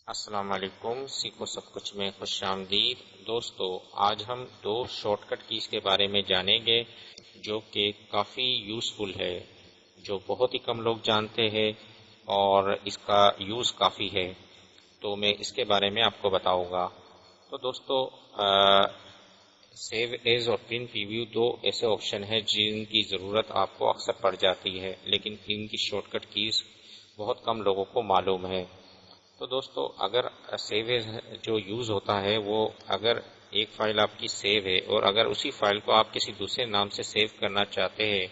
السلام علیکم، سیکھو سب کچھ میں خوش آمدید دوستو۔ آج ہم دو شارٹ کٹ کیز کے بارے میں جانیں گے جو کہ کافی یوزفل ہے، جو بہت ہی کم لوگ جانتے ہیں اور اس کا یوز کافی ہے، تو میں اس کے بارے میں آپ کو بتاؤں گا۔ تو دوستو، سیو ایز اور پرنٹ پریویو دو ایسے آپشن ہیں جن کی ضرورت آپ کو اکثر پڑ جاتی ہے، لیکن ان کی شارٹ کٹ کیز بہت کم لوگوں کو معلوم ہے۔ تو دوستو، اگر سیو ایز جو یوز ہوتا ہے وہ اگر ایک فائل آپ کی سیو ہے اور اگر اسی فائل کو آپ کسی دوسرے نام سے سیو کرنا چاہتے ہیں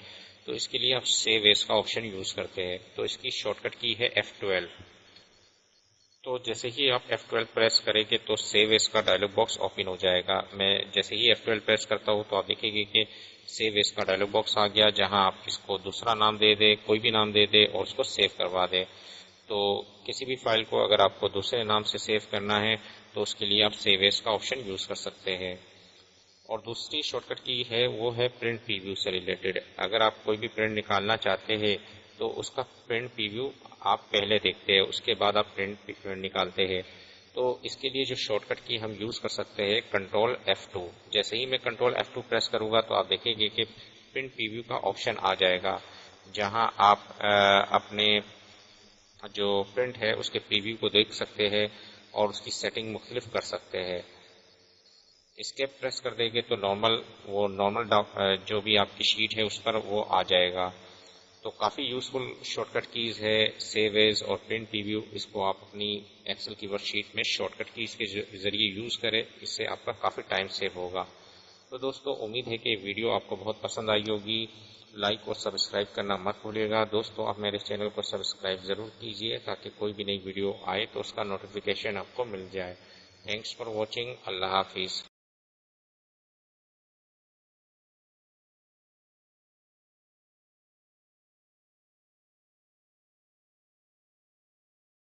تو اس کے لیے آپ سیو ایز کا آپشن یوز کرتے ہیں۔ تو اس کی شارٹ کٹ کی ہے F12۔ تو جیسے ہی آپ F12 پریس کریں گے تو سیو ایز کا ڈائلگ باکس اوپن ہو جائے گا۔ میں جیسے ہی F12 پریس کرتا ہوں تو آپ دیکھیں گے کہ سیو ایز کا ڈائلگ باکس آ گیا، جہاں آپ اس کو دوسرا نام دے دیں، کوئی بھی نام دے دیں اور اس کو سیو کروا دیں۔ تو کسی بھی فائل کو اگر آپ کو دوسرے نام سے سیو کرنا ہے تو اس کے لیے آپ سیو ایز کا آپشن یوز کر سکتے ہیں۔ اور دوسری شارٹ کٹ کی ہے وہ ہے پرنٹ پریویو سے ریلیٹڈ۔ اگر آپ کوئی بھی پرنٹ نکالنا چاہتے ہیں تو اس کا پرنٹ پریویو آپ پہلے دیکھتے ہیں، اس کے بعد آپ پرنٹ نکالتے ہیں۔ تو اس کے لیے جو شارٹ کٹ کی ہم یوز کر سکتے ہیں کنٹرول F2۔ جیسے ہی میں کنٹرول F2 پریس کروں گا تو آپ دیکھیں گے کہ پرنٹ پریویو کا آپشن آ جائے گا، جہاں آپ اپنے جو پرنٹ ہے اس کے پریویو کو دیکھ سکتے ہیں اور اس کی سیٹنگ مختلف کر سکتے ہیں۔ اسکیپ پریس کر دیں گے تو نارمل جو بھی آپ کی شیٹ ہے اس پر وہ آ جائے گا۔ تو کافی یوزفل شارٹ کٹ کیز ہے سیو ایز اور پرنٹ پریویو۔ اس کو آپ اپنی ایکسل کی ورک شیٹ میں شارٹ کٹ کیز کے ذریعے یوز کریں، اس سے آپ کا کافی ٹائم سیو ہوگا۔ تو دوستو، امید ہے کہ ویڈیو آپ کو بہت پسند آئی ہوگی۔ لائک اور سبسکرائب کرنا مت بھولیے گا۔ دوستو، آپ میرے چینل کو سبسکرائب ضرور کیجیے تاکہ کوئی بھی نئی ویڈیو آئے تو اس کا نوٹیفیکیشن آپ کو مل جائے۔ Thanks for watching. اللہ حافظ۔